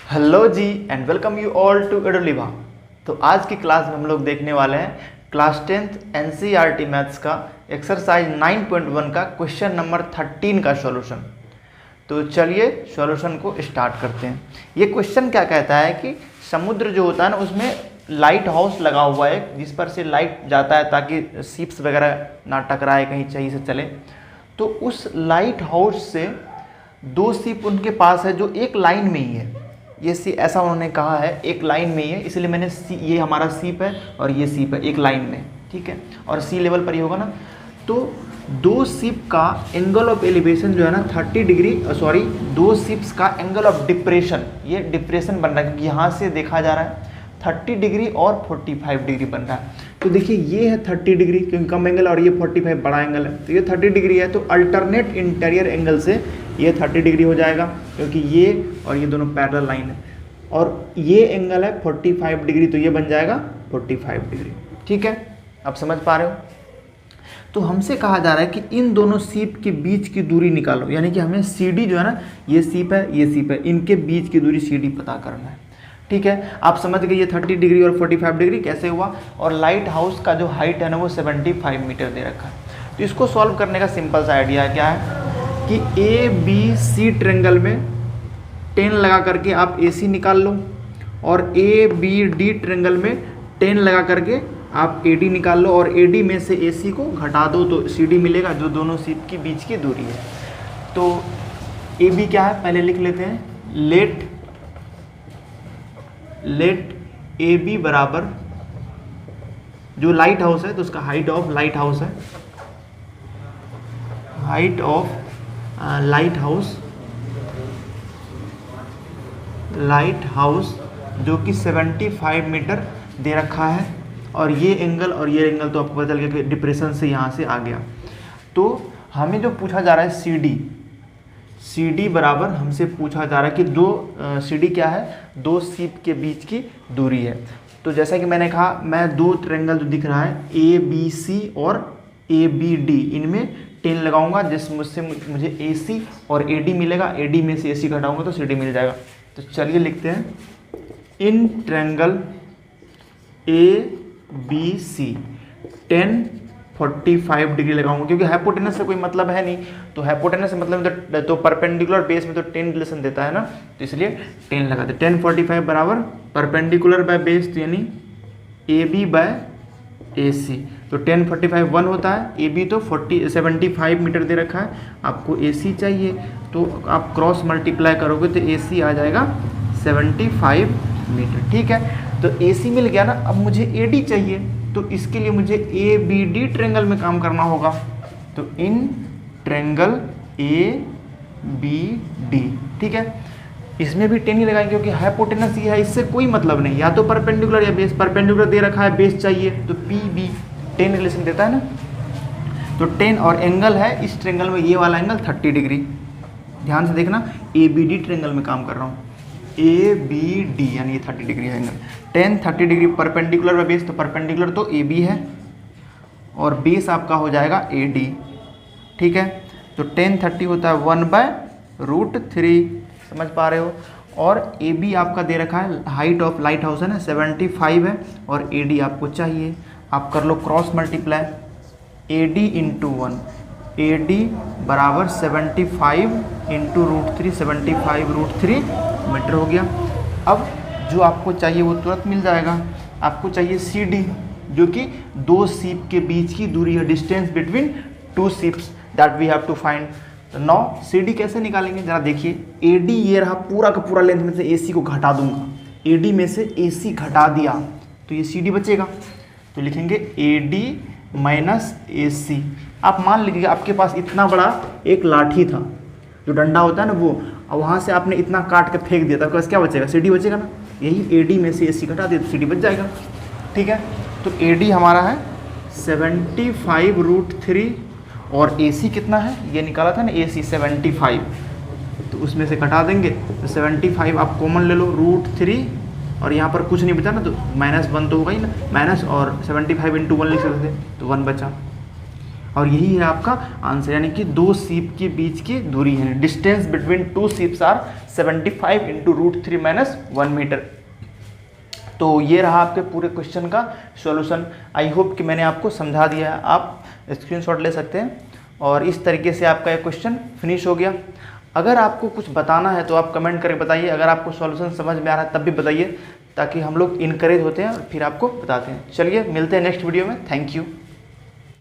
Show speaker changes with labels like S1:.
S1: Hello जी and welcome you all to एडोलिवा। तो आज की क्लास में हम लोग देखने वाले हैं क्लास 10th एनसीईआरटी मैथ्स का एक्सरसाइज 9.1 का क्वेश्चन नंबर 13 का सॉल्यूशन। तो चलिए सॉल्यूशन को स्टार्ट करते हैं। ये क्वेश्चन क्या कहता है कि समुद्र जो होता है ना उसमें लाइट हाउस लगा हुआ है जिस पर से लाइट जाता है ताकि शिप्स वगैरह ना टकराए, कहीं सही से चले। तो उस लाइट हाउस से दो शिप उनके पास है जो एक लाइन में ही है। ये सी ऐसा उन्होंने कहा है एक लाइन में ही है, इसलिए मैंने ये हमारा शिप है और ये शिप है एक लाइन में, ठीक है, और सी लेवल पर ही होगा ना। तो दो शिप का एंगल ऑफ एलिवेशन जो है ना 30 डिग्री, दो शिप्स का एंगल ऑफ डिप्रेशन, ये डिप्रेशन बन रहा है क्योंकि यहाँ से देखा जा रहा है 30 डिग्री और 45 डिग्री बन रहा है। तो देखिए ये है 30 डिग्री क्योंकि कम एंगल और ये 45 बड़ा एंगल है, तो ये 30 डिग्री है। तो अल्टरनेट इंटीरियर एंगल से ये 30 डिग्री हो जाएगा क्योंकि ये और ये दोनों पैरेलल लाइन है, और ये एंगल है 45 डिग्री, तो ये बन जाएगा 45 डिग्री। ठीक है, आप समझ पा रहे हो। तो हमसे कहा जा रहा है कि इन दोनों शिप के बीच की दूरी निकालो, यानी कि हमें CD जो है ना, ये शिप है ये शिप है, इनके बीच की दूरी CD पता करना है। ठीक है, आप समझ गए ये 30 डिग्री और 45 डिग्री कैसे हुआ। और लाइट हाउस का जो हाइट है ना वो 75 मीटर दे रखा है। तो इसको सॉल्व करने का सिंपल सा आइडिया क्या है कि ABC ट्रेंगल में 10 लगा करके आप AC निकाल लो, और ABD ट्रेंगल में 10 लगा करके आप AD निकाल लो, और AD में से AC को घटा दो तो CD मिलेगा जो दोनों शिप के बीच की दूरी है। तो AB क्या है पहले लिख लेते हैं। लेट AB बराबर जो लाइट हाउस है तो उसका हाइट ऑफ लाइट हाउस है, हाइट ऑफ लाइट हाउस जो कि 75 मीटर दे रखा है, और ये एंगल और ये एंगल तो आपको पता चल गया कि डिप्रेशन से यहाँ से आ गया। तो हमें जो पूछा जा रहा है CD बराबर हमसे पूछा जा रहा है कि CD क्या है, दो शिप के बीच की दूरी है। तो जैसा कि मैंने कहा मैं दो ट्रेंगल जो दिख रहा है ABC और ABD, इनमें 10 लगाऊंगा जिस मुझसे मुझे AC और AD मिलेगा, AD में से AC घटाऊंगा तो CD मिल जाएगा। तो चलिए लिखते हैं इन ट्रेंगल ABC 10 45 डिग्री लगाऊंगा क्योंकि हाइपोटेनस से कोई मतलब है नहीं, तो हाइपोटेनस से मतलब तो परपेंडिकुलर बेस में तो 10 रिलेशन देता है ना, तो इसलिए 10 लगाते। 10 45 बराबर परपेंडिकुलर बाय बेस, तो यानी AB बाय AC। तो 10 45 1 होता है, AB तो 75 मीटर दे रखा है, आपको AC चाहिए तो आप क्रॉस मल्टीप्लाई करोगे तो AC आ जाएगा 75 मीटर। ठीक है, तो AC मिल गया ना। अब मुझे AD चाहिए, तो इसके लिए मुझे ABD ट्रेंगल में काम करना होगा। तो इन ट्रेंगल ABD, ठीक है, इसमें भी 10 ही लगाएंगे क्योंकि हाइपोटेनस ये है, इससे कोई मतलब नहीं, या तो परपेंडिकुलर या बेस। परपेंडिकुलर दे रखा है, बेस चाहिए तो PB 10 रिलेशन देता है ना, तो 10 और एंगल है इस ट्रेंगल में ये वाला एंगल 30 डिग्री। ध्यान से देखना, ABD ट्रेंगल में काम कर रहा हूँ, ABD यानी ये 30 डिग्री है angle. 10 30 degree perpendicular by base, तो परपेंडिकुलर तो AB है और बेस आपका हो जाएगा AD। ठीक है, तो 10 30 होता है 1/√3, समझ पा रहे हो। और AB आपका दे रखा है, हाइट ऑफ लाइट हाउस है ना 75 है, और AD आपको चाहिए, आप कर लो cross multiply, AD into 1, AD बराबर 75 इंटू √3, 75√3 मीटर हो गया। अब जो आपको चाहिए वो तुरंत मिल जाएगा, आपको चाहिए CD जो कि दो शिप के बीच की दूरी है, distance between two ships that we have to find. तो नाउ CD कैसे निकालेंगे जरा देखिए। AD ये रहा, पूरा का पूरा लेंथ में से AC को घटा दूंगा, AD में से AC घटा दिया तो ये CD बचेगा, तो लिखेंगे AD माइनस AC। आप मान लीजिए आपके पास इतना बड़ा एक लाठी था, जो डंडा होता है ना वो, और वहाँ से आपने इतना काट के फेंक दिया, तो क्या बचेगा, CD बचेगा ना। यही AD में से AC घटा दिया तो CD बच जाएगा। ठीक है, तो AD हमारा है 75√3 और AC कितना है ये निकाला था ना, AC 75, तो उसमें से घटा देंगे तो 75 आप कॉमन ले लो, √3 और यहाँ पर कुछ नहीं बचा ना, तो -1 तो होगा ही ना, माइनस और 75 इंटू 1 लिख सकते थे तो 1 बचा। और यही है आपका आंसर, यानी कि 2 शीप के बीच की दूरी है। Distance between 2 ships are 75 into √3 - 1 metre. तो ये रहा आपके पूरे क्वेश्चन का सॉल्यूशन। आई होप कि मैंने आपको समझा दिया है। आप स्क्रीनशॉट ले सकते हैं और इस तरीके से आपका ये क्वेश्चन फिनिश हो गया। अगर आपको कुछ बताना है तो आप कमेंट करके बताइए। अगर आपको सॉल्यूशन समझ में आ रहा है तब भी बताइए, ताकि हम लोग इनकरेज होते हैं और फिर आपको बताते हैं। चलिए मिलते हैं नेक्स्ट वीडियो में। Thank you.